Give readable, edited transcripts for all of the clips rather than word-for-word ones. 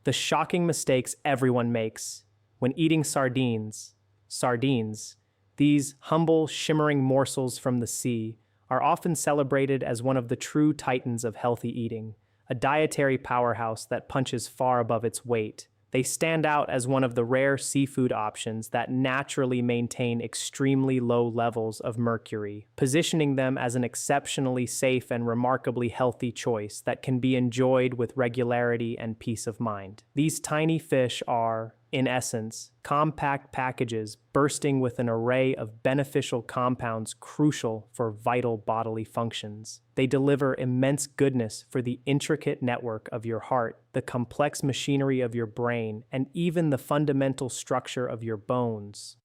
The shocking mistakes everyone makes when eating sardines. Sardines, these humble, shimmering morsels from the sea, are often celebrated as one of the true titans of healthy eating, a dietary powerhouse that punches far above its weight. They stand out as one of the rare seafood options that naturally maintain extremely low levels of mercury, positioning them as an exceptionally safe and remarkably healthy choice that can be enjoyed with regularity and peace of mind. These tiny fish are, in essence, compact packages bursting with an array of beneficial compounds crucial for vital bodily functions. They deliver immense goodness for the intricate network of your heart, the complex machinery of your brain, and even the fundamental structure of your bones.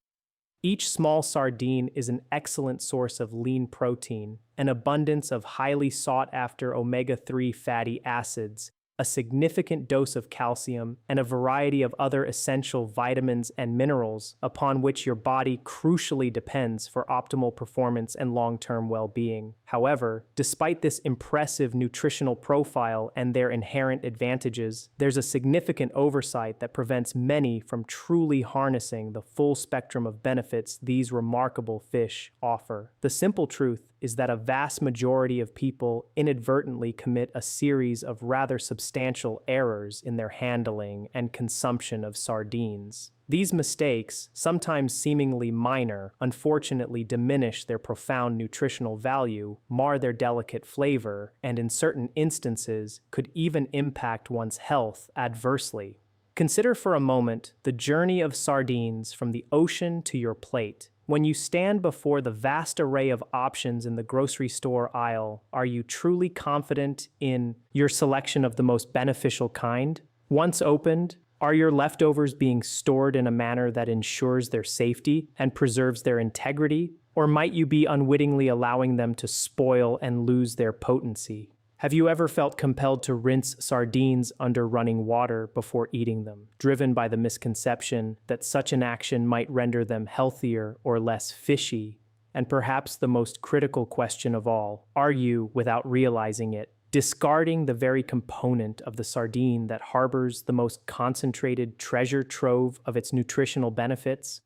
Each small sardine is an excellent source of lean protein, an abundance of highly sought-after omega-3 fatty acids, a significant dose of calcium, and a variety of other essential vitamins and minerals upon which your body crucially depends for optimal performance and long-term well-being. However, despite this impressive nutritional profile and their inherent advantages, there's a significant oversight that prevents many from truly harnessing the full spectrum of benefits these remarkable fish offer. The simple truth is that a vast majority of people inadvertently commit a series of rather substantial errors in their handling and consumption of sardines. These mistakes, sometimes seemingly minor, unfortunately diminish their profound nutritional value, mar their delicate flavor, and in certain instances could even impact one's health adversely. Consider for a moment the journey of sardines from the ocean to your plate. When you stand before the vast array of options in the grocery store aisle, are you truly confident in your selection of the most beneficial kind? Once opened, are your leftovers being stored in a manner that ensures their safety and preserves their integrity? Or might you be unwittingly allowing them to spoil and lose their potency? Have you ever felt compelled to rinse sardines under running water before eating them, driven by the misconception that such an action might render them healthier or less fishy? And perhaps the most critical question of all, are you, without realizing it, discarding the very component of the sardine that harbors the most concentrated treasure trove of its nutritional benefits?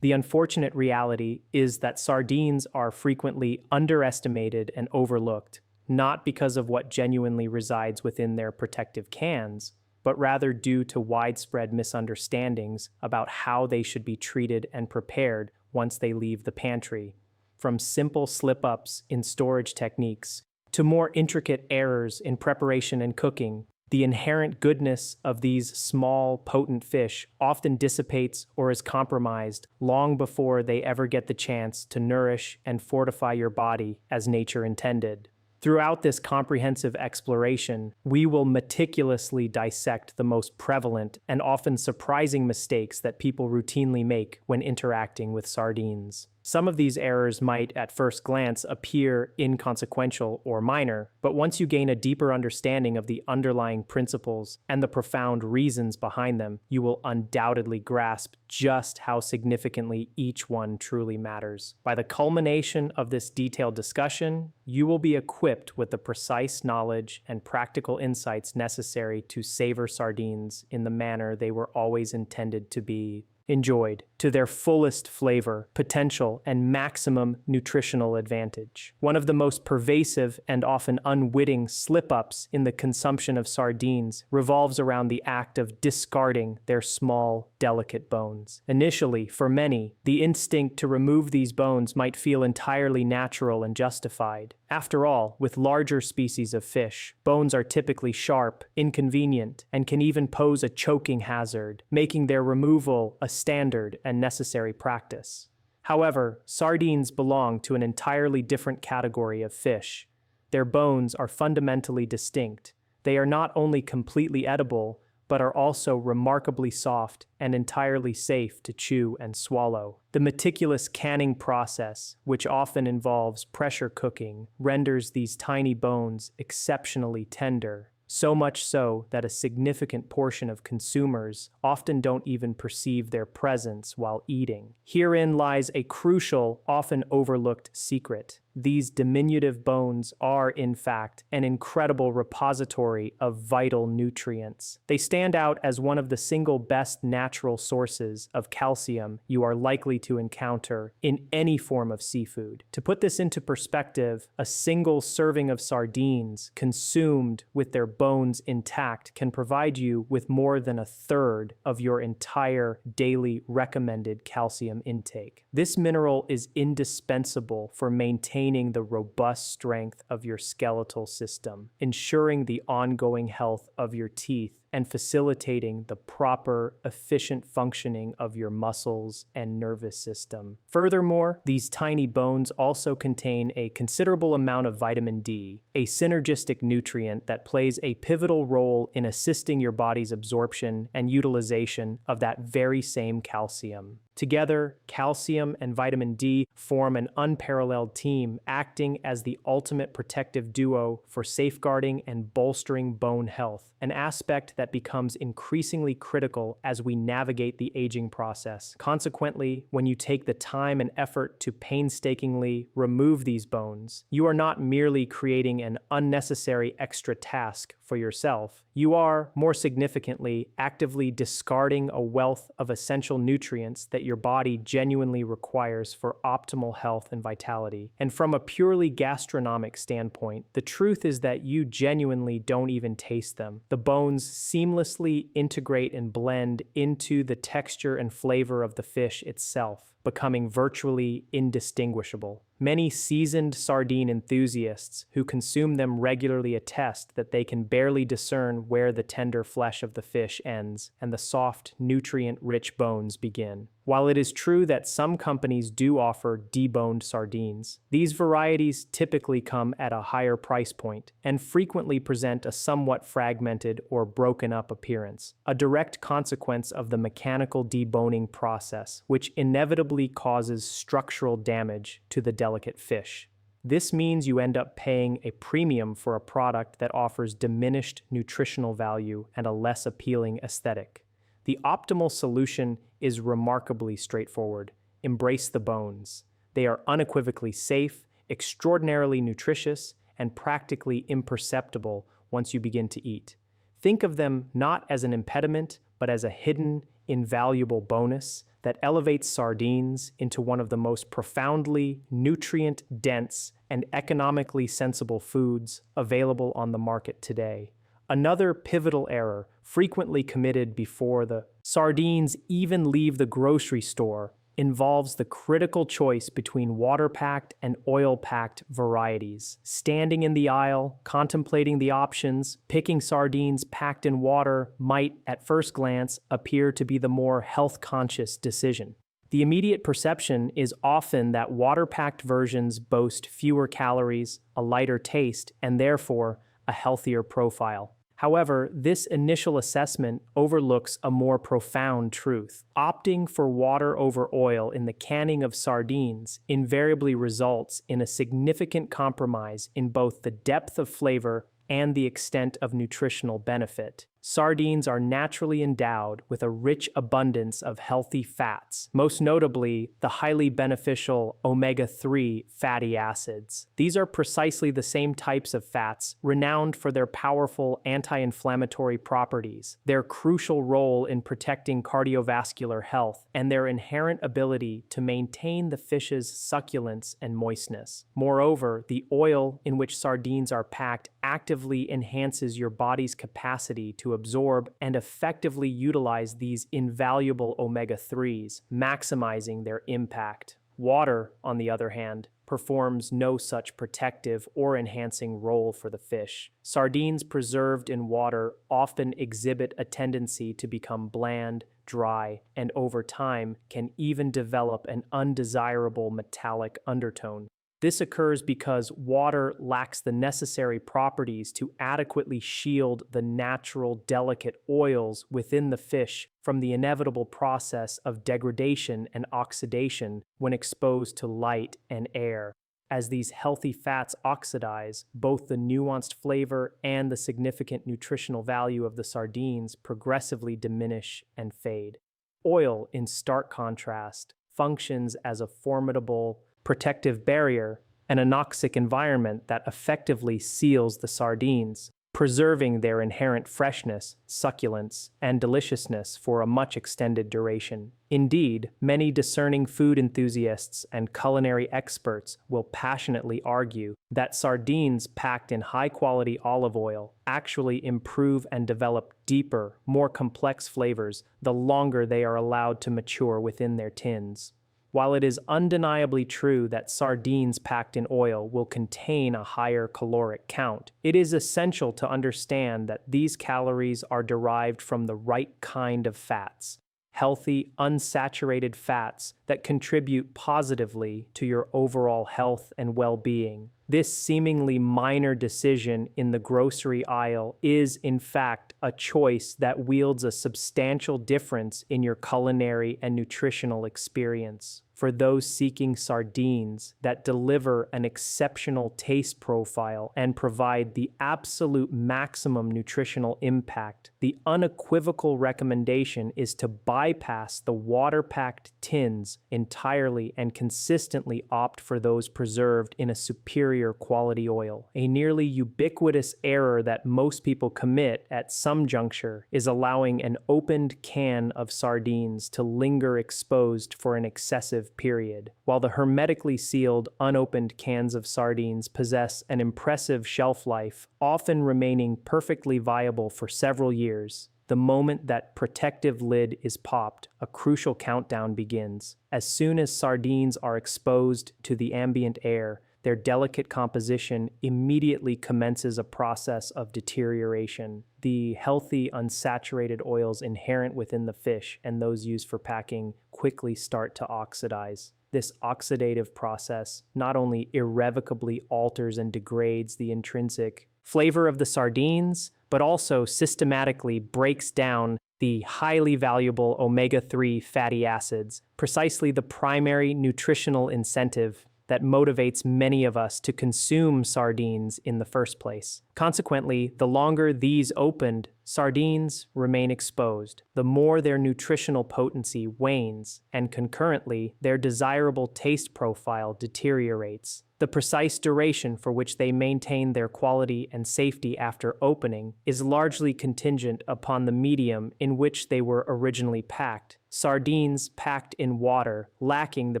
The unfortunate reality is that sardines are frequently underestimated and overlooked, not because of what genuinely resides within their protective cans, but rather due to widespread misunderstandings about how they should be treated and prepared once they leave the pantry. From simple slip-ups in storage techniques to more intricate errors in preparation and cooking, the inherent goodness of these small, potent fish often dissipates or is compromised long before they ever get the chance to nourish and fortify your body as nature intended. Throughout this comprehensive exploration, we will meticulously dissect the most prevalent and often surprising mistakes that people routinely make when interacting with sardines. Some of these errors might, at first glance, appear inconsequential or minor, but once you gain a deeper understanding of the underlying principles and the profound reasons behind them, you will undoubtedly grasp just how significantly each one truly matters. By the culmination of this detailed discussion, you will be equipped with the precise knowledge and practical insights necessary to savor sardines in the manner they were always intended to be enjoyed to their fullest flavor, potential, and maximum nutritional advantage. One of the most pervasive and often unwitting slip-ups in the consumption of sardines revolves around the act of discarding their small, delicate bones. Initially, for many, the instinct to remove these bones might feel entirely natural and justified. After all, with larger species of fish, bones are typically sharp, inconvenient, and can even pose a choking hazard, making their removal a standard and necessary practice. However, sardines belong to an entirely different category of fish. Their bones are fundamentally distinct. They are not only completely edible, but are also remarkably soft and entirely safe to chew and swallow. The meticulous canning process, which often involves pressure cooking, renders these tiny bones exceptionally tender, so much so that a significant portion of consumers often don't even perceive their presence while eating. Herein lies a crucial, often overlooked secret. these diminutive bones are, in fact, an incredible repository of vital nutrients. They stand out as one of the single best natural sources of calcium you are likely to encounter in any form of seafood. To put this into perspective, a single serving of sardines consumed with their bones intact can provide you with more than a third of your entire daily recommended calcium intake. This mineral is indispensable for maintaining the robust strength of your skeletal system, ensuring the ongoing health of your teeth, and facilitating the proper, efficient functioning of your muscles and nervous system. Furthermore, these tiny bones also contain a considerable amount of vitamin D, a synergistic nutrient that plays a pivotal role in assisting your body's absorption and utilization of that very same calcium. Together, calcium and vitamin D form an unparalleled team, acting as the ultimate protective duo for safeguarding and bolstering bone health, an aspect that becomes increasingly critical as we navigate the aging process. Consequently, when you take the time and effort to painstakingly remove these bones, you are not merely creating an unnecessary extra task for yourself. You are, more significantly, actively discarding a wealth of essential nutrients that your body genuinely requires for optimal health and vitality. And from a purely gastronomic standpoint, the truth is that you genuinely don't even taste them. The bones seamlessly integrate and blend into the texture and flavor of the fish itself, becoming virtually indistinguishable. Many seasoned sardine enthusiasts who consume them regularly attest that they can barely discern where the tender flesh of the fish ends and the soft, nutrient-rich bones begin. While it is true that some companies do offer deboned sardines, these varieties typically come at a higher price point and frequently present a somewhat fragmented or broken up appearance, a direct consequence of the mechanical deboning process, which inevitably causes structural damage to the delicate fish. This means you end up paying a premium for a product that offers diminished nutritional value and a less appealing aesthetic. The optimal solution is remarkably straightforward. Embrace the bones. They are unequivocally safe, extraordinarily nutritious, and practically imperceptible once you begin to eat. Think of them not as an impediment, but as a hidden, invaluable bonus that elevates sardines into one of the most profoundly nutrient-dense and economically sensible foods available on the market today. Another pivotal error, frequently committed before the sardines even leave the grocery store, involves the critical choice between water-packed and oil-packed varieties. Standing in the aisle, contemplating the options, picking sardines packed in water might, at first glance, appear to be the more health-conscious decision. The immediate perception is often that water-packed versions boast fewer calories, a lighter taste, and therefore a healthier profile. However, this initial assessment overlooks a more profound truth. Opting for water over oil in the canning of sardines invariably results in a significant compromise in both the depth of flavor and the extent of nutritional benefit. Sardines are naturally endowed with a rich abundance of healthy fats, most notably the highly beneficial omega-3 fatty acids. These are precisely the same types of fats renowned for their powerful anti-inflammatory properties, their crucial role in protecting cardiovascular health, and their inherent ability to maintain the fish's succulence and moistness. Moreover, the oil in which sardines are packed actively enhances your body's capacity to absorb and effectively utilize these invaluable omega-3s, maximizing their impact. Water, on the other hand, performs no such protective or enhancing role for the fish. Sardines preserved in water often exhibit a tendency to become bland, dry, and over time can even develop an undesirable metallic undertone. This occurs because water lacks the necessary properties to adequately shield the natural, delicate oils within the fish from the inevitable process of degradation and oxidation when exposed to light and air. As these healthy fats oxidize, both the nuanced flavor and the significant nutritional value of the sardines progressively diminish and fade. Oil, in stark contrast, functions as a formidable protective barrier, an anoxic environment that effectively seals the sardines, preserving their inherent freshness, succulence, and deliciousness for a much extended duration. Indeed, many discerning food enthusiasts and culinary experts will passionately argue that sardines packed in high-quality olive oil actually improve and develop deeper, more complex flavors the longer they are allowed to mature within their tins. While it is undeniably true that sardines packed in oil will contain a higher caloric count, it is essential to understand that these calories are derived from the right kind of fats, healthy, unsaturated fats that contribute positively to your overall health and well-being. This seemingly minor decision in the grocery aisle is, in fact, a choice that wields a substantial difference in your culinary and nutritional experience. For those seeking sardines that deliver an exceptional taste profile and provide the absolute maximum nutritional impact, the unequivocal recommendation is to bypass the water-packed tins entirely and consistently opt for those preserved in a superior quality oil. A nearly ubiquitous error that most people commit at some juncture is allowing an opened can of sardines to linger exposed for an excessive period. While the hermetically sealed, unopened cans of sardines possess an impressive shelf life, often remaining perfectly viable for several years, the moment that protective lid is popped, a crucial countdown begins. As soon as sardines are exposed to the ambient air, their delicate composition immediately commences a process of deterioration. The healthy, unsaturated oils inherent within the fish and those used for packing quickly start to oxidize. This oxidative process not only irrevocably alters and degrades the intrinsic flavor of the sardines, but also systematically breaks down the highly valuable omega-3 fatty acids, precisely the primary nutritional incentive that motivates many of us to consume sardines in the first place. Consequently, the longer these opened sardines remain exposed, the more their nutritional potency wanes, and concurrently, their desirable taste profile deteriorates. The precise duration for which they maintain their quality and safety after opening is largely contingent upon the medium in which they were originally packed. Sardines packed in water, lacking the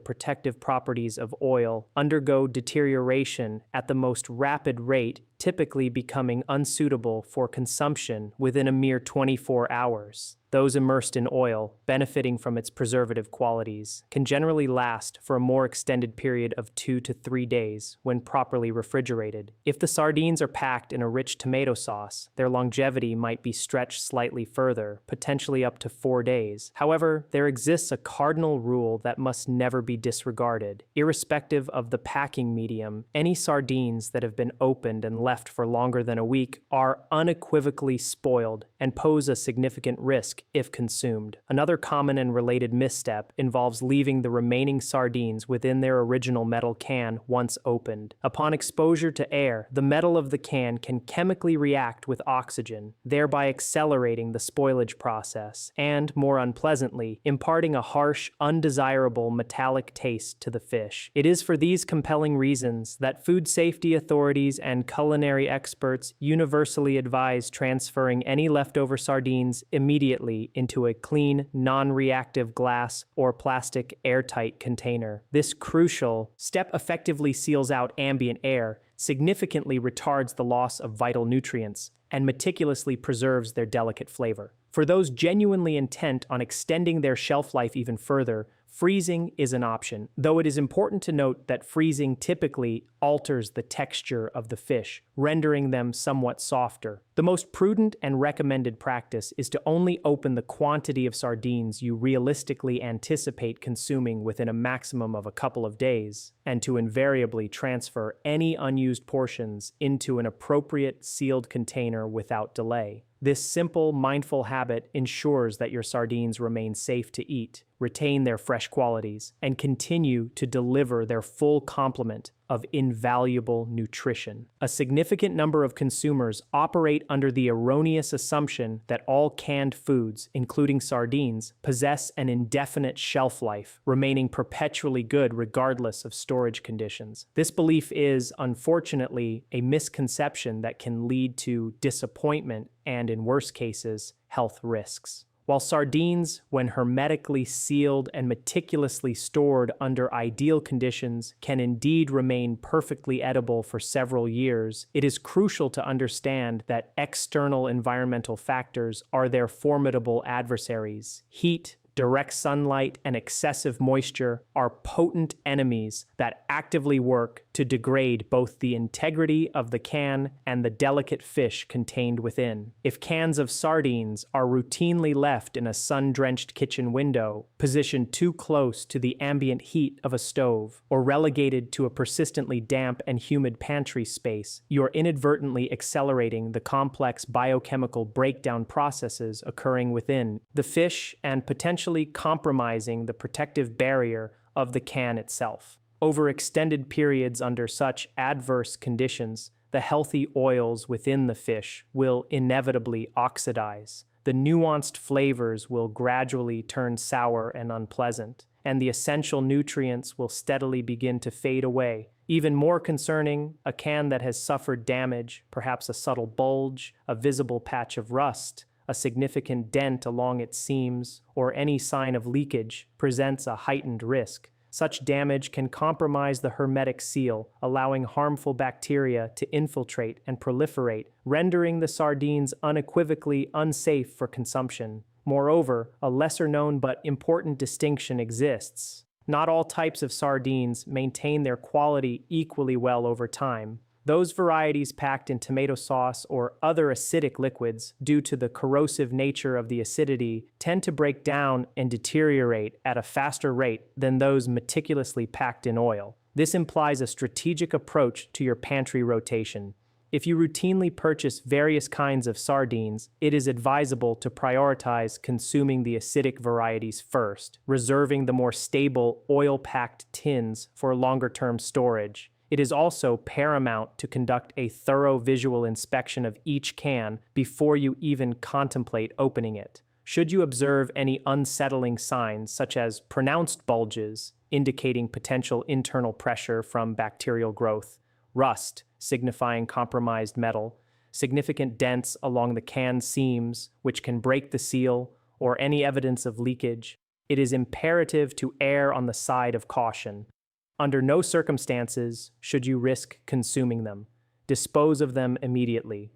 protective properties of oil, undergo deterioration at the most rapid rate, typically becoming unsuitable for consumption within a mere 24 hours. Those immersed in oil, benefiting from its preservative qualities, can generally last for a more extended period of 2 to 3 days when properly refrigerated. If the sardines are packed in a rich tomato sauce, their longevity might be stretched slightly further, potentially up to 4 days. However, there exists a cardinal rule that must never be disregarded. Irrespective of the packing medium, any sardines that have been opened and left for longer than a week are unequivocally spoiled and pose a significant risk if consumed. Another common and related misstep involves leaving the remaining sardines within their original metal can once opened. Upon exposure to air, the metal of the can can chemically react with oxygen, thereby accelerating the spoilage process and, more unpleasantly, imparting a harsh, undesirable metallic taste to the fish. It is for these compelling reasons that food safety authorities and culinary experts universally advise transferring any leftover sardines immediately into a clean, non-reactive glass or plastic airtight container. This crucial step effectively seals out ambient air, significantly retards the loss of vital nutrients, and meticulously preserves their delicate flavor. For those genuinely intent on extending their shelf life even further, freezing is an option, though it is important to note that freezing typically alters the texture of the fish, rendering them somewhat softer. The most prudent and recommended practice is to only open the quantity of sardines you realistically anticipate consuming within a maximum of a couple of days, and to invariably transfer any unused portions into an appropriate sealed container without delay. This simple, mindful habit ensures that your sardines remain safe to eat, retain their fresh qualities, and continue to deliver their full complement of invaluable nutrition. A significant number of consumers operate under the erroneous assumption that all canned foods, including sardines, possess an indefinite shelf life, remaining perpetually good regardless of storage conditions. This belief is, unfortunately, a misconception that can lead to disappointment and, in worse cases, health risks. While sardines, when hermetically sealed and meticulously stored under ideal conditions, can indeed remain perfectly edible for several years, it is crucial to understand that external environmental factors are their formidable adversaries. Heat, direct sunlight, and excessive moisture are potent enemies that actively work to degrade both the integrity of the can and the delicate fish contained within. If cans of sardines are routinely left in a sun-drenched kitchen window, positioned too close to the ambient heat of a stove, or relegated to a persistently damp and humid pantry space, you're inadvertently accelerating the complex biochemical breakdown processes occurring within the fish and potentially compromising the protective barrier of the can itself. Over extended periods under such adverse conditions, the healthy oils within the fish will inevitably oxidize. The nuanced flavors will gradually turn sour and unpleasant, and the essential nutrients will steadily begin to fade away. Even more concerning, a can that has suffered damage, perhaps a subtle bulge, a visible patch of rust, a significant dent along its seams, or any sign of leakage, presents a heightened risk. Such damage can compromise the hermetic seal, allowing harmful bacteria to infiltrate and proliferate, rendering the sardines unequivocally unsafe for consumption. Moreover, a lesser-known but important distinction exists. Not all types of sardines maintain their quality equally well over time. Those varieties packed in tomato sauce or other acidic liquids, due to the corrosive nature of the acidity, tend to break down and deteriorate at a faster rate than those meticulously packed in oil. This implies a strategic approach to your pantry rotation. If you routinely purchase various kinds of sardines, it is advisable to prioritize consuming the acidic varieties first, reserving the more stable, oil-packed tins for longer-term storage. It is also paramount to conduct a thorough visual inspection of each can before you even contemplate opening it. Should you observe any unsettling signs, such as pronounced bulges, indicating potential internal pressure from bacterial growth, rust, signifying compromised metal, significant dents along the can seams, which can break the seal, or any evidence of leakage, it is imperative to err on the side of caution. Under no circumstances should you risk consuming them. Dispose of them immediately.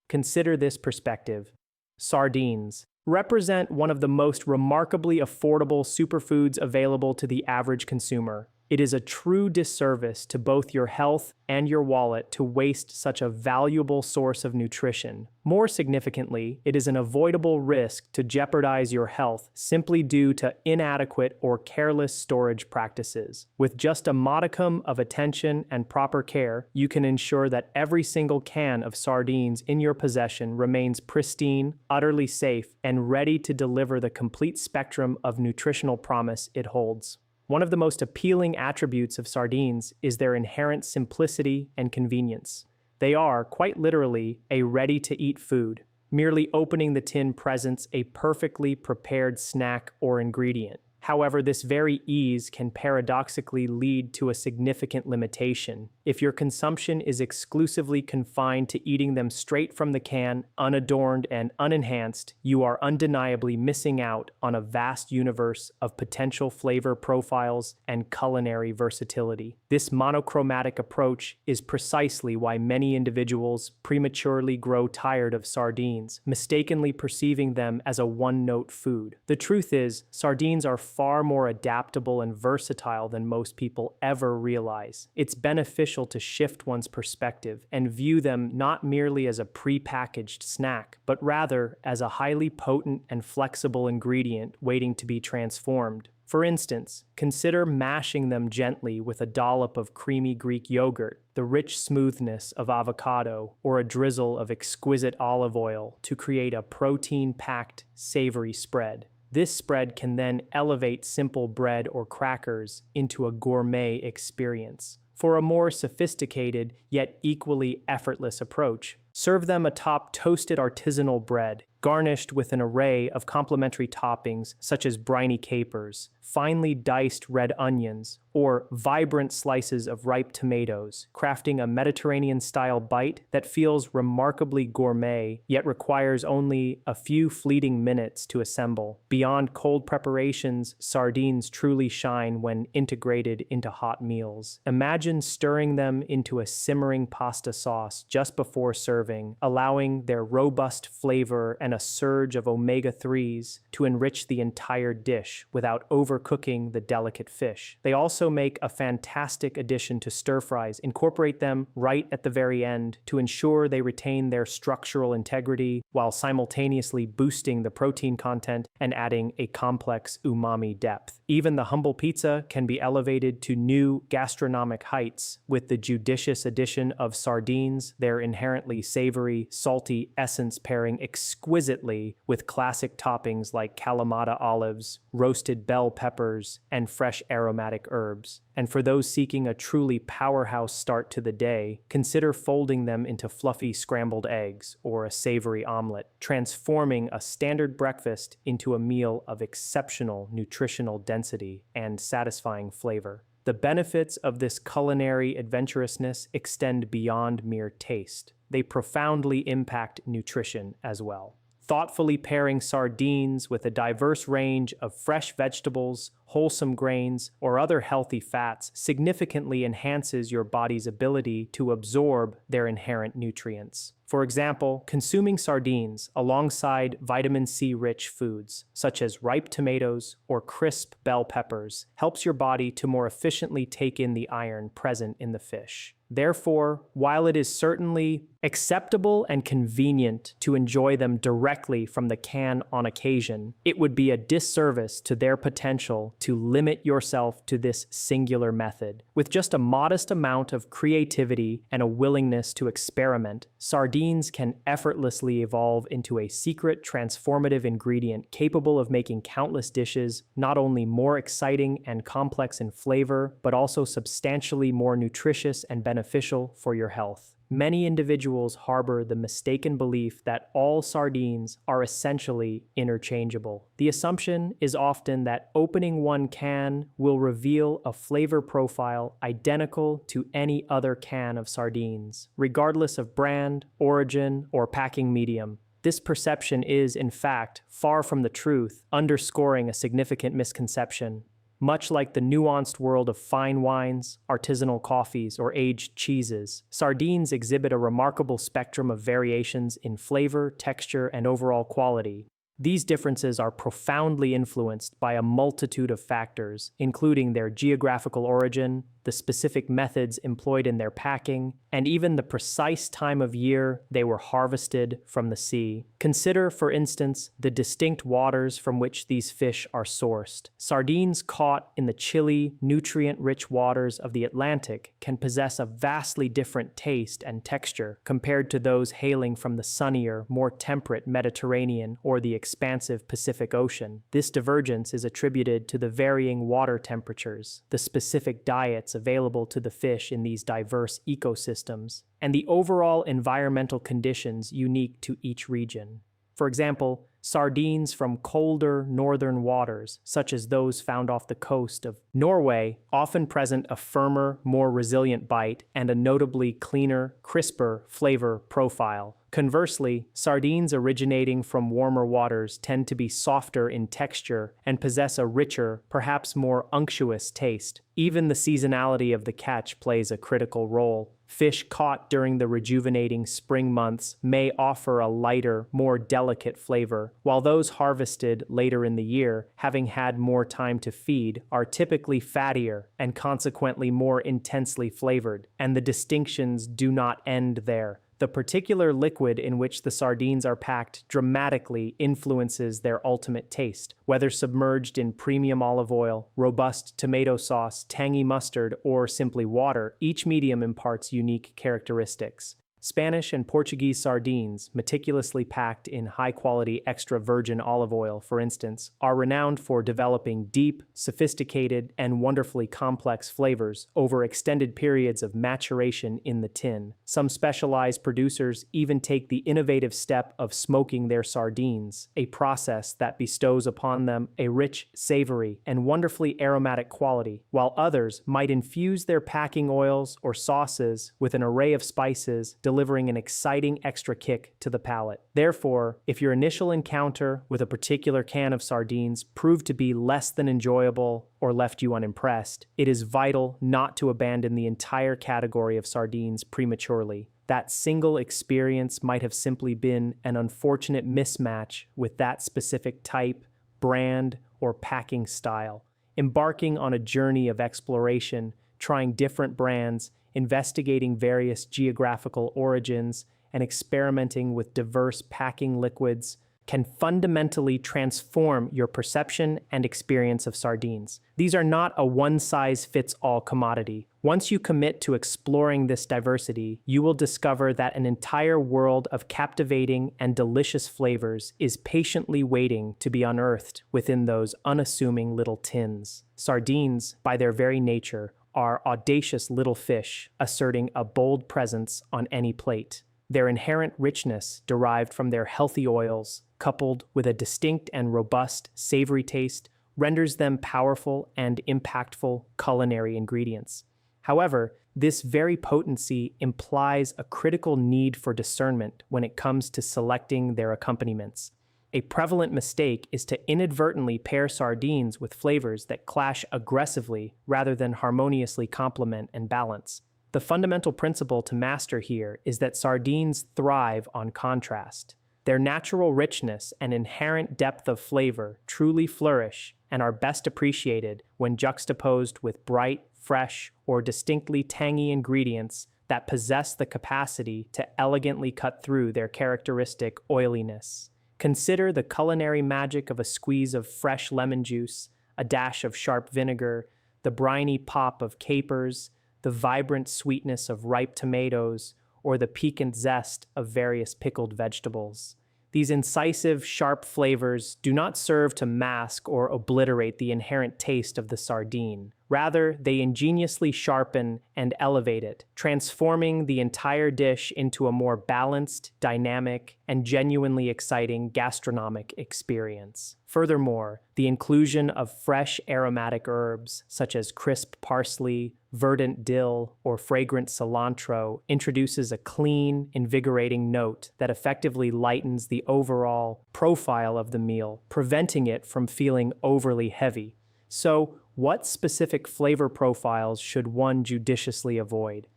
Consider this perspective. Sardines represent one of the most remarkably affordable superfoods available to the average consumer. It is a true disservice to both your health and your wallet to waste such a valuable source of nutrition. More significantly, it is an avoidable risk to jeopardize your health simply due to inadequate or careless storage practices. With just a modicum of attention and proper care, you can ensure that every single can of sardines in your possession remains pristine, utterly safe, and ready to deliver the complete spectrum of nutritional promise it holds. One of the most appealing attributes of sardines is their inherent simplicity and convenience. They are, quite literally, a ready-to-eat food. Merely opening the tin presents a perfectly prepared snack or ingredient. However, this very ease can paradoxically lead to a significant limitation. If your consumption is exclusively confined to eating them straight from the can, unadorned and unenhanced, you are undeniably missing out on a vast universe of potential flavor profiles and culinary versatility. This monochromatic approach is precisely why many individuals prematurely grow tired of sardines, mistakenly perceiving them as a one-note food. The truth is, sardines are far more adaptable and versatile than most people ever realize. It's beneficial to shift one's perspective and view them not merely as a pre-packaged snack, but rather as a highly potent and flexible ingredient waiting to be transformed. For instance, consider mashing them gently with a dollop of creamy Greek yogurt, the rich smoothness of avocado, or a drizzle of exquisite olive oil to create a protein-packed, savory spread. This spread can then elevate simple bread or crackers into a gourmet experience. For a more sophisticated, yet equally effortless approach, serve them atop toasted artisanal bread, garnished with an array of complementary toppings such as briny capers, finely diced red onions, or vibrant slices of ripe tomatoes, crafting a Mediterranean-style bite that feels remarkably gourmet, yet requires only a few fleeting minutes to assemble. Beyond cold preparations, sardines truly shine when integrated into hot meals. Imagine stirring them into a simmering pasta sauce just before serving, allowing their robust flavor and a surge of omega-3s to enrich the entire dish without overcooking the delicate fish. They also make a fantastic addition to stir-fries. Incorporate them right at the very end to ensure they retain their structural integrity while simultaneously boosting the protein content and adding a complex umami depth. Even the humble pizza can be elevated to new gastronomic heights with the judicious addition of sardines, their inherently savory, salty essence pairing exquisitely with classic toppings like Kalamata olives, roasted bell peppers, and fresh aromatic herbs. And for those seeking a truly powerhouse start to the day, consider folding them into fluffy scrambled eggs or a savory omelet, transforming a standard breakfast into a meal of exceptional nutritional density and satisfying flavor. The benefits of this culinary adventurousness extend beyond mere taste. They profoundly impact nutrition as well. Thoughtfully pairing sardines with a diverse range of fresh vegetables, wholesome grains, or other healthy fats significantly enhances your body's ability to absorb their inherent nutrients. For example, consuming sardines alongside vitamin C-rich foods, such as ripe tomatoes or crisp bell peppers, helps your body to more efficiently take in the iron present in the fish. Therefore, while it is certainly acceptable and convenient to enjoy them directly from the can on occasion, it would be a disservice to their potential to limit yourself to this singular method. With just a modest amount of creativity and a willingness to experiment, sardines can effortlessly evolve into a secret transformative ingredient capable of making countless dishes not only more exciting and complex in flavor, but also substantially more nutritious and beneficial for your health. Many individuals harbor the mistaken belief that all sardines are essentially interchangeable. The assumption is often that opening one can will reveal a flavor profile identical to any other can of sardines, regardless of brand, origin, or packing medium. This perception is, in fact, far from the truth, underscoring a significant misconception. Much like the nuanced world of fine wines, artisanal coffees, or aged cheeses, sardines exhibit a remarkable spectrum of variations in flavor, texture, and overall quality. These differences are profoundly influenced by a multitude of factors, including their geographical origin, the specific methods employed in their packing, and even the precise time of year they were harvested from the sea. Consider, for instance, the distinct waters from which these fish are sourced. Sardines caught in the chilly, nutrient-rich waters of the Atlantic can possess a vastly different taste and texture compared to those hailing from the sunnier, more temperate Mediterranean or the expansive Pacific Ocean. This divergence is attributed to the varying water temperatures, the specific diets available to the fish in these diverse ecosystems, and the overall environmental conditions unique to each region. For example, sardines from colder northern waters, such as those found off the coast of Norway, often present a firmer, more resilient bite and a notably cleaner, crisper flavor profile. Conversely, sardines originating from warmer waters tend to be softer in texture and possess a richer, perhaps more unctuous taste. Even the seasonality of the catch plays a critical role. Fish caught during the rejuvenating spring months may offer a lighter, more delicate flavor, while those harvested later in the year, having had more time to feed, are typically fattier and consequently more intensely flavored. And the distinctions do not end there. The particular liquid in which the sardines are packed dramatically influences their ultimate taste. Whether submerged in premium olive oil, robust tomato sauce, tangy mustard, or simply water, each medium imparts unique characteristics. Spanish and Portuguese sardines, meticulously packed in high-quality extra virgin olive oil, for instance, are renowned for developing deep, sophisticated, and wonderfully complex flavors over extended periods of maturation in the tin. Some specialized producers even take the innovative step of smoking their sardines, a process that bestows upon them a rich, savory, and wonderfully aromatic quality, while others might infuse their packing oils or sauces with an array of spices, delivering an exciting extra kick to the palate. Therefore, if your initial encounter with a particular can of sardines proved to be less than enjoyable or left you unimpressed, it is vital not to abandon the entire category of sardines prematurely. That single experience might have simply been an unfortunate mismatch with that specific type, brand, or packing style. Embarking on a journey of exploration, trying different brands, investigating various geographical origins, and experimenting with diverse packing liquids can fundamentally transform your perception and experience of sardines. These are not a one-size-fits-all commodity. Once you commit to exploring this diversity, you will discover that an entire world of captivating and delicious flavors is patiently waiting to be unearthed within those unassuming little tins. Sardines, by their very nature, are audacious little fish, asserting a bold presence on any plate. Their inherent richness, derived from their healthy oils, coupled with a distinct and robust, savory taste, renders them powerful and impactful culinary ingredients. However, this very potency implies a critical need for discernment when it comes to selecting their accompaniments. A prevalent mistake is to inadvertently pair sardines with flavors that clash aggressively rather than harmoniously complement and balance. The fundamental principle to master here is that sardines thrive on contrast. Their natural richness and inherent depth of flavor truly flourish and are best appreciated when juxtaposed with bright, fresh, or distinctly tangy ingredients that possess the capacity to elegantly cut through their characteristic oiliness. Consider the culinary magic of a squeeze of fresh lemon juice, a dash of sharp vinegar, the briny pop of capers, the vibrant sweetness of ripe tomatoes, or the piquant zest of various pickled vegetables. These incisive, sharp flavors do not serve to mask or obliterate the inherent taste of the sardine. Rather, they ingeniously sharpen and elevate it, transforming the entire dish into a more balanced, dynamic, and genuinely exciting gastronomic experience. Furthermore, the inclusion of fresh aromatic herbs, such as crisp parsley, verdant dill, or fragrant cilantro, introduces a clean, invigorating note that effectively lightens the overall profile of the meal, preventing it from feeling overly heavy. So, what specific flavor profiles should one judiciously avoid?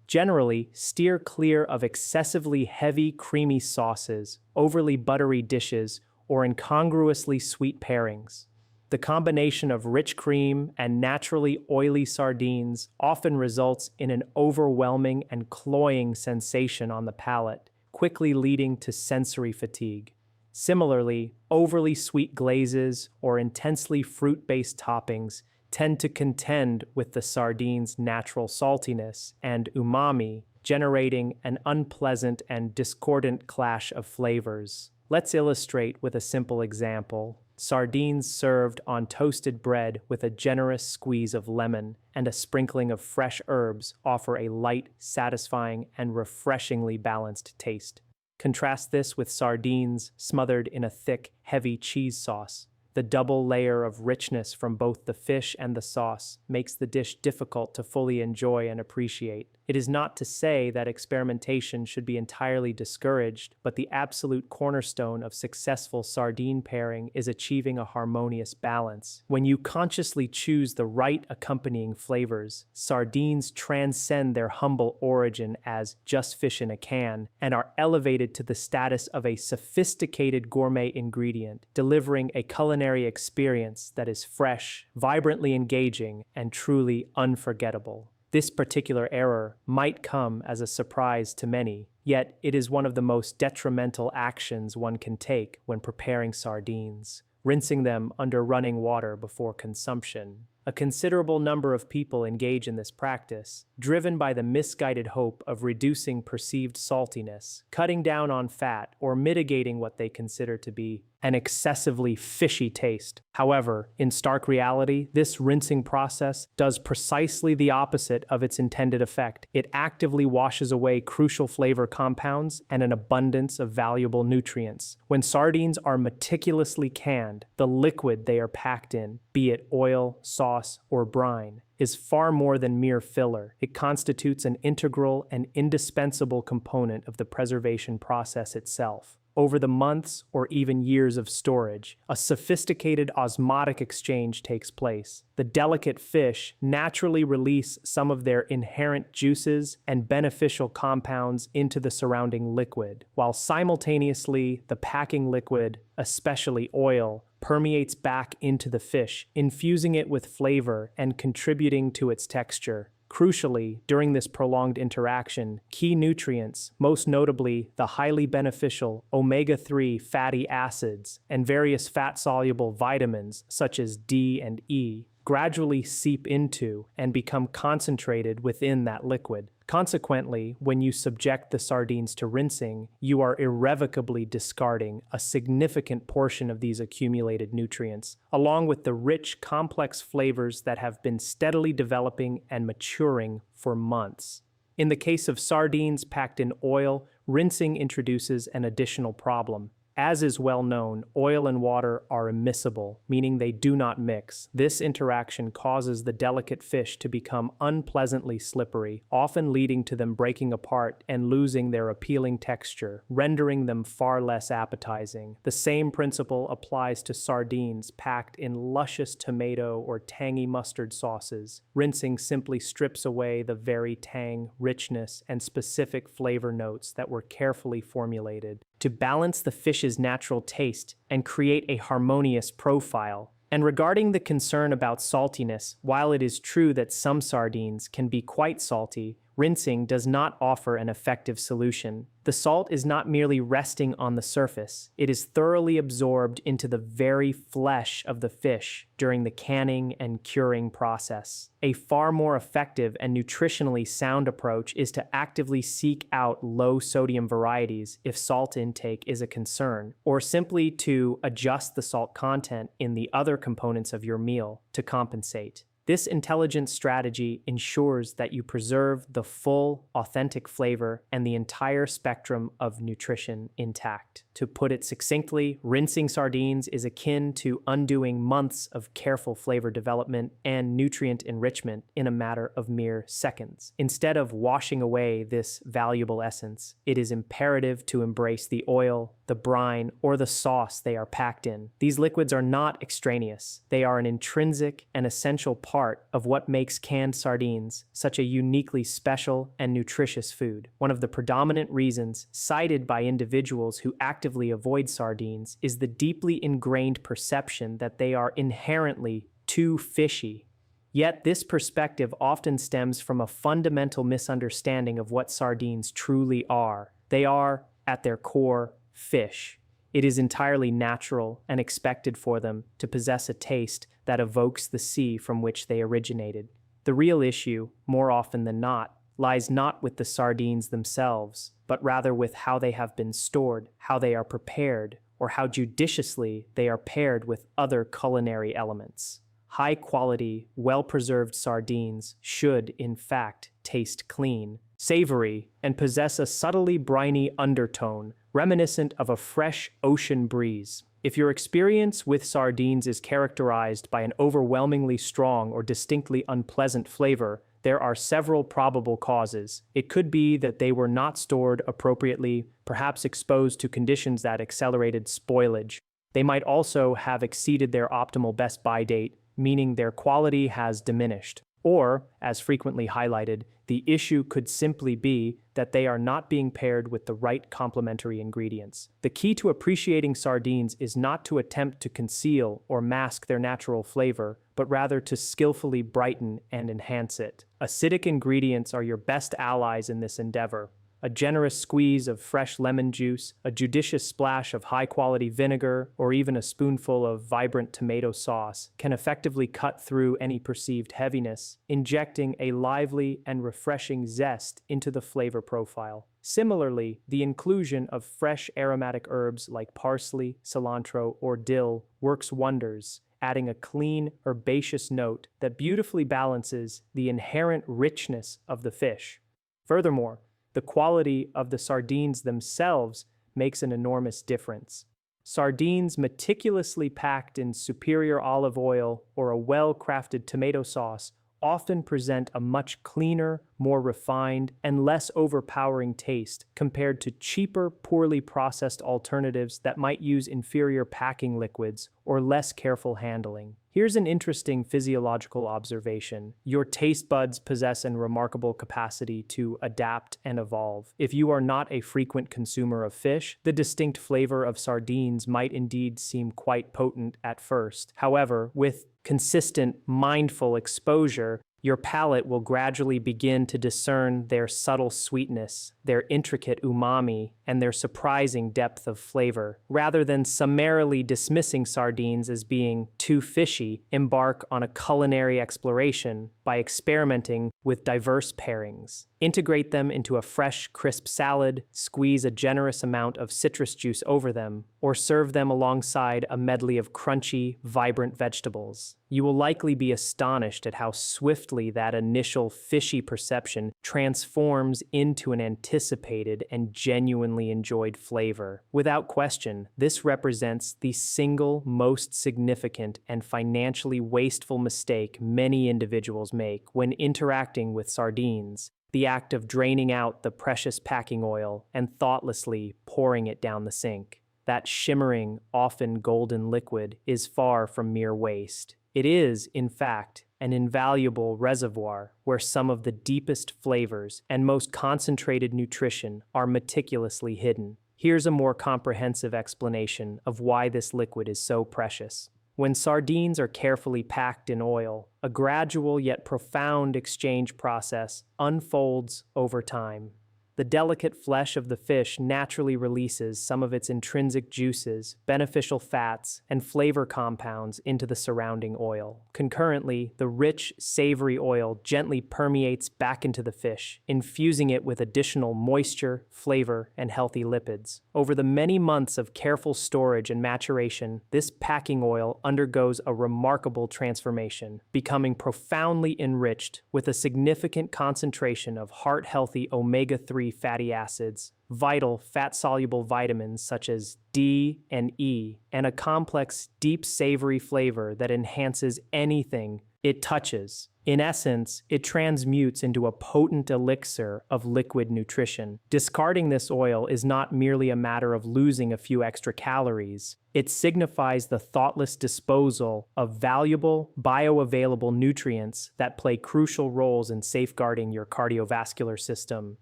Generally, steer clear of excessively heavy, creamy sauces, overly buttery dishes, or incongruously sweet pairings. The combination of rich cream and naturally oily sardines often results in an overwhelming and cloying sensation on the palate, quickly leading to sensory fatigue. Similarly, overly sweet glazes or intensely fruit-based toppings tend to contend with the sardine's natural saltiness and umami, generating an unpleasant and discordant clash of flavors. Let's illustrate with a simple example. Sardines served on toasted bread with a generous squeeze of lemon and a sprinkling of fresh herbs offer a light, satisfying, and refreshingly balanced taste. Contrast this with sardines smothered in a thick, heavy cheese sauce. The double layer of richness from both the fish and the sauce makes the dish difficult to fully enjoy and appreciate. It is not to say that experimentation should be entirely discouraged, but the absolute cornerstone of successful sardine pairing is achieving a harmonious balance. When you consciously choose the right accompanying flavors, sardines transcend their humble origin as just fish in a can and are elevated to the status of a sophisticated gourmet ingredient, delivering a culinary experience that is fresh, vibrantly engaging, and truly unforgettable. This particular error might come as a surprise to many, yet it is one of the most detrimental actions one can take when preparing sardines, rinsing them under running water before consumption. A considerable number of people engage in this practice, driven by the misguided hope of reducing perceived saltiness, cutting down on fat, or mitigating what they consider to be an excessively fishy taste. However, in stark reality, this rinsing process does precisely the opposite of its intended effect. It actively washes away crucial flavor compounds and an abundance of valuable nutrients. When sardines are meticulously canned, the liquid they are packed in, be it oil, sauce, or brine, is far more than mere filler. It constitutes an integral and indispensable component of the preservation process itself. Over the months or even years of storage, a sophisticated osmotic exchange takes place. The delicate fish naturally release some of their inherent juices and beneficial compounds into the surrounding liquid, while simultaneously the packing liquid, especially oil, permeates back into the fish, infusing it with flavor and contributing to its texture. Crucially, during this prolonged interaction, key nutrients, most notably the highly beneficial omega-3 fatty acids and various fat-soluble vitamins such as D and E, gradually seep into and become concentrated within that liquid. Consequently, when you subject the sardines to rinsing, you are irrevocably discarding a significant portion of these accumulated nutrients, along with the rich, complex flavors that have been steadily developing and maturing for months. In the case of sardines packed in oil, rinsing introduces an additional problem. As is well known, oil and water are immiscible, meaning they do not mix. This interaction causes the delicate fish to become unpleasantly slippery, often leading to them breaking apart and losing their appealing texture, rendering them far less appetizing. The same principle applies to sardines packed in luscious tomato or tangy mustard sauces. Rinsing simply strips away the very tang, richness, and specific flavor notes that were carefully formulated to balance the fish's natural taste and create a harmonious profile. And regarding the concern about saltiness, while it is true that some sardines can be quite salty, rinsing does not offer an effective solution. The salt is not merely resting on the surface, it is thoroughly absorbed into the very flesh of the fish during the canning and curing process. A far more effective and nutritionally sound approach is to actively seek out low-sodium varieties if salt intake is a concern, or simply to adjust the salt content in the other components of your meal to compensate. This intelligent strategy ensures that you preserve the full, authentic flavor and the entire spectrum of nutrition intact. To put it succinctly, rinsing sardines is akin to undoing months of careful flavor development and nutrient enrichment in a matter of mere seconds. Instead of washing away this valuable essence, it is imperative to embrace the oil, the brine, or the sauce they are packed in. These liquids are not extraneous. They are an intrinsic and essential part of what makes canned sardines such a uniquely special and nutritious food. One of the predominant reasons cited by individuals who actively avoid sardines is the deeply ingrained perception that they are inherently too fishy. Yet this perspective often stems from a fundamental misunderstanding of what sardines truly are. They are, at their core, fish. It is entirely natural and expected for them to possess a taste that evokes the sea from which they originated. The real issue, more often than not, lies not with the sardines themselves, but rather with how they have been stored, how they are prepared, or how judiciously they are paired with other culinary elements. High-quality, well-preserved sardines should, in fact, taste clean, savory, and possess a subtly briny undertone, reminiscent of a fresh ocean breeze. If your experience with sardines is characterized by an overwhelmingly strong or distinctly unpleasant flavor, there are several probable causes. It could be that they were not stored appropriately, perhaps exposed to conditions that accelerated spoilage. They might also have exceeded their optimal best by date, meaning their quality has diminished. Or, as frequently highlighted, the issue could simply be that they are not being paired with the right complementary ingredients. The key to appreciating sardines is not to attempt to conceal or mask their natural flavor, but rather to skillfully brighten and enhance it. Acidic ingredients are your best allies in this endeavor. A generous squeeze of fresh lemon juice, a judicious splash of high-quality vinegar, or even a spoonful of vibrant tomato sauce can effectively cut through any perceived heaviness, injecting a lively and refreshing zest into the flavor profile. Similarly, the inclusion of fresh aromatic herbs like parsley, cilantro, or dill works wonders, adding a clean, herbaceous note that beautifully balances the inherent richness of the fish. Furthermore, the quality of the sardines themselves makes an enormous difference. Sardines meticulously packed in superior olive oil or a well-crafted tomato sauce often present a much cleaner, more refined, and less overpowering taste compared to cheaper, poorly processed alternatives that might use inferior packing liquids or less careful handling. Here's an interesting physiological observation. Your taste buds possess a remarkable capacity to adapt and evolve. If you are not a frequent consumer of fish, the distinct flavor of sardines might indeed seem quite potent at first. However, with consistent, mindful exposure, your palate will gradually begin to discern their subtle sweetness, their intricate umami, and their surprising depth of flavor. Rather than summarily dismissing sardines as being too fishy, embark on a culinary exploration by experimenting with diverse pairings. Integrate them into a fresh, crisp salad, squeeze a generous amount of citrus juice over them, or serve them alongside a medley of crunchy, vibrant vegetables. You will likely be astonished at how swiftly that initial fishy perception transforms into an anticipated and genuinely enjoyed flavor. Without question, this represents the single most significant and financially wasteful mistake many individuals make when interacting with sardines: the act of draining out the precious packing oil and thoughtlessly pouring it down the sink. That shimmering, often golden liquid is far from mere waste. It is, in fact, an invaluable reservoir where some of the deepest flavors and most concentrated nutrition are meticulously hidden. Here's a more comprehensive explanation of why this liquid is so precious. When sardines are carefully packed in oil, a gradual yet profound exchange process unfolds over time. The delicate flesh of the fish naturally releases some of its intrinsic juices, beneficial fats, and flavor compounds into the surrounding oil. Concurrently, the rich, savory oil gently permeates back into the fish, infusing it with additional moisture, flavor, and healthy lipids. Over the many months of careful storage and maturation, this packing oil undergoes a remarkable transformation, becoming profoundly enriched with a significant concentration of heart-healthy omega-3 fatty acids, vital fat-soluble vitamins such as D and E, and a complex, deep savory flavor that enhances anything it touches. In essence, it transmutes into a potent elixir of liquid nutrition. Discarding this oil is not merely a matter of losing a few extra calories. It signifies the thoughtless disposal of valuable, bioavailable nutrients that play crucial roles in safeguarding your cardiovascular system,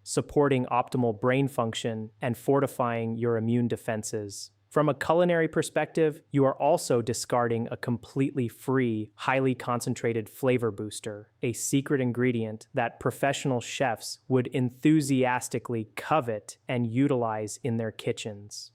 supporting optimal brain function, and fortifying your immune defenses. From a culinary perspective, you are also discarding a completely free, highly concentrated flavor booster, a secret ingredient that professional chefs would enthusiastically covet and utilize in their kitchens.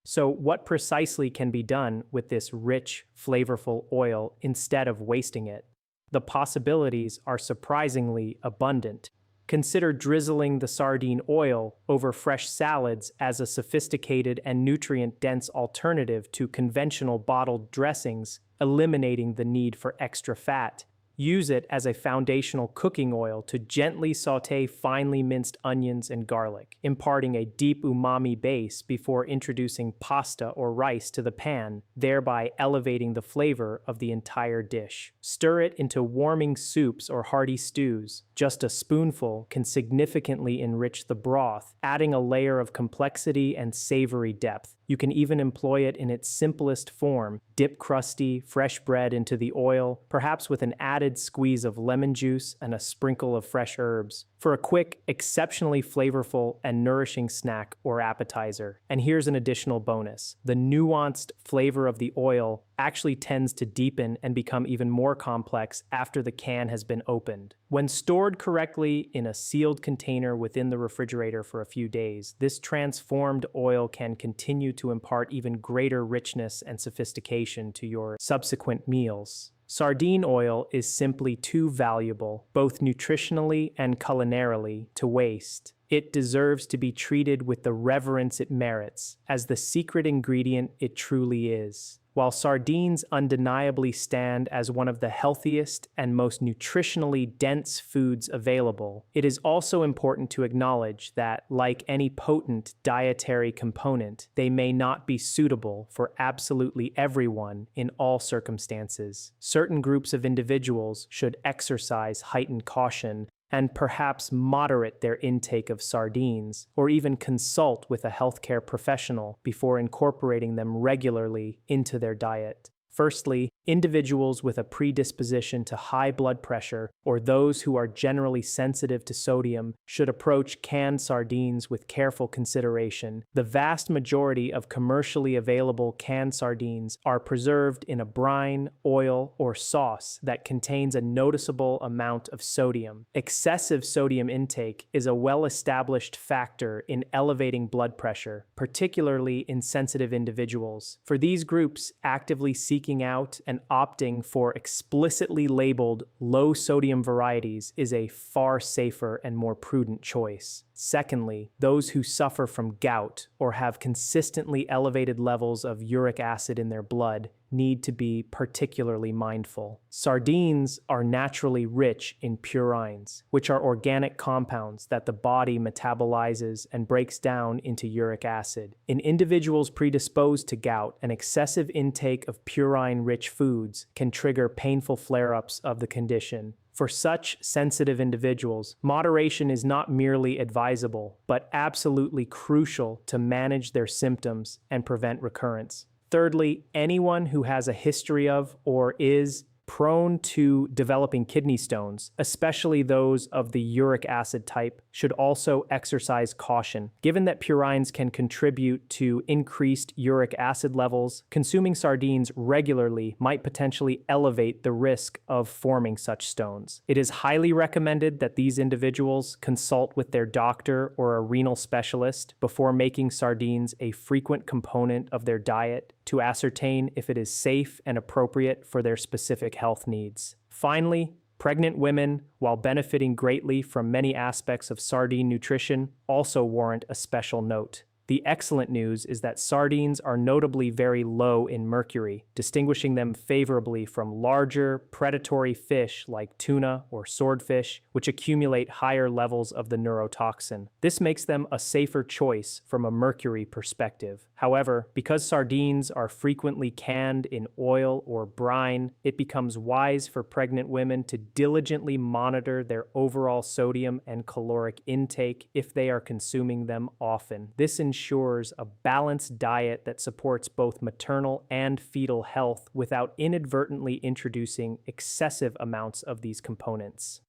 So, what precisely can be done with this rich, flavorful oil instead of wasting it? The possibilities are surprisingly abundant. Consider drizzling the sardine oil over fresh salads as a sophisticated and nutrient-dense alternative to conventional bottled dressings, eliminating the need for extra fat. Use it as a foundational cooking oil to gently sauté finely minced onions and garlic, imparting a deep umami base before introducing pasta or rice to the pan, thereby elevating the flavor of the entire dish. Stir it into warming soups or hearty stews. Just a spoonful can significantly enrich the broth, adding a layer of complexity and savory depth. You can even employ it in its simplest form. Dip crusty, fresh bread into the oil, perhaps with an added squeeze of lemon juice and a sprinkle of fresh herbs, for a quick, exceptionally flavorful and nourishing snack or appetizer. And here's an additional bonus. The nuanced flavor of the oil actually tends to deepen and become even more complex after the can has been opened. When stored correctly in a sealed container within the refrigerator for a few days, this transformed oil can continue to impart even greater richness and sophistication to your subsequent meals. Sardine oil is simply too valuable, both nutritionally and culinarily, to waste. It deserves to be treated with the reverence it merits, as the secret ingredient it truly is. While sardines undeniably stand as one of the healthiest and most nutritionally dense foods available, it is also important to acknowledge that, like any potent dietary component, they may not be suitable for absolutely everyone in all circumstances. Certain groups of individuals should exercise heightened caution and perhaps moderate their intake of sardines, or even consult with a healthcare professional before incorporating them regularly into their diet. Firstly, individuals with a predisposition to high blood pressure or those who are generally sensitive to sodium should approach canned sardines with careful consideration. The vast majority of commercially available canned sardines are preserved in a brine, oil, or sauce that contains a noticeable amount of sodium. Excessive sodium intake is a well-established factor in elevating blood pressure, particularly in sensitive individuals. For these groups, actively seeking out and opting for explicitly labeled low-sodium varieties is a far safer and more prudent choice. Secondly, those who suffer from gout or have consistently elevated levels of uric acid in their blood need to be particularly mindful. Sardines are naturally rich in purines, which are organic compounds that the body metabolizes and breaks down into uric acid. In individuals predisposed to gout, an excessive intake of purine-rich foods can trigger painful flare-ups of the condition. For such sensitive individuals, moderation is not merely advisable, but absolutely crucial to manage their symptoms and prevent recurrence. Thirdly, anyone who has a history of or is prone to developing kidney stones, especially those of the uric acid type, should also exercise caution. Given that purines can contribute to increased uric acid levels, consuming sardines regularly might potentially elevate the risk of forming such stones. It is highly recommended that these individuals consult with their doctor or a renal specialist before making sardines a frequent component of their diet to ascertain if it is safe and appropriate for their specific health needs. Finally, pregnant women, while benefiting greatly from many aspects of sardine nutrition, also warrant a special note. The excellent news is that sardines are notably very low in mercury, distinguishing them favorably from larger, predatory fish like tuna or swordfish, which accumulate higher levels of the neurotoxin. This makes them a safer choice from a mercury perspective. However, because sardines are frequently canned in oil or brine, it becomes wise for pregnant women to diligently monitor their overall sodium and caloric intake if they are consuming them often. This ensures a balanced diet that supports both maternal and fetal health without inadvertently introducing excessive amounts of these components.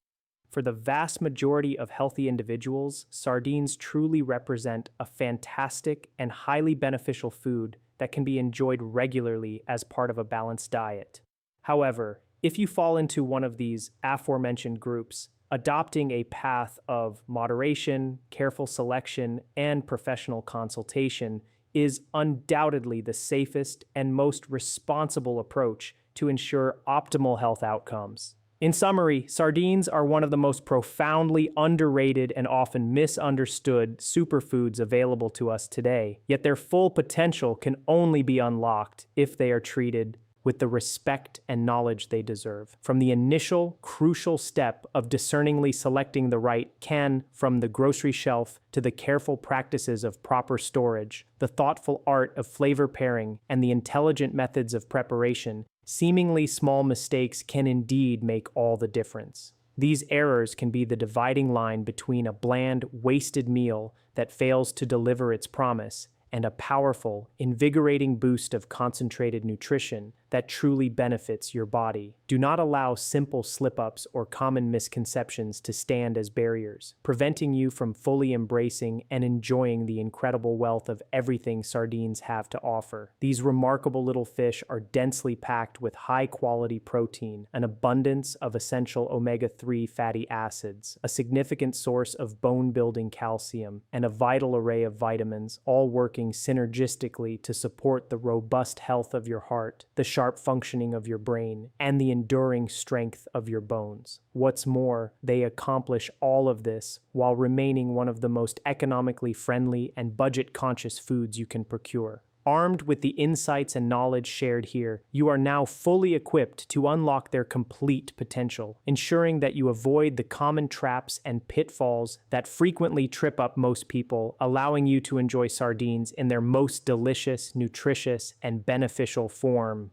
For the vast majority of healthy individuals, sardines truly represent a fantastic and highly beneficial food that can be enjoyed regularly as part of a balanced diet. However, if you fall into one of these aforementioned groups, adopting a path of moderation, careful selection, and professional consultation is undoubtedly the safest and most responsible approach to ensure optimal health outcomes. In summary, sardines are one of the most profoundly underrated and often misunderstood superfoods available to us today, yet their full potential can only be unlocked if they are treated with the respect and knowledge they deserve. From the initial, crucial step of discerningly selecting the right can from the grocery shelf to the careful practices of proper storage, the thoughtful art of flavor pairing, and the intelligent methods of preparation, seemingly small mistakes can indeed make all the difference. These errors can be the dividing line between a bland, wasted meal that fails to deliver its promise and a powerful, invigorating boost of concentrated nutrition that truly benefits your body. Do not allow simple slip-ups or common misconceptions to stand as barriers, preventing you from fully embracing and enjoying the incredible wealth of everything sardines have to offer. These remarkable little fish are densely packed with high-quality protein, an abundance of essential omega-3 fatty acids, a significant source of bone-building calcium, and a vital array of vitamins, all working synergistically to support the robust health of your heart, the sharp functioning of your brain, and the enduring strength of your bones. What's more, they accomplish all of this while remaining one of the most economically friendly and budget-conscious foods you can procure. Armed with the insights and knowledge shared here, you are now fully equipped to unlock their complete potential, ensuring that you avoid the common traps and pitfalls that frequently trip up most people, allowing you to enjoy sardines in their most delicious, nutritious, and beneficial form.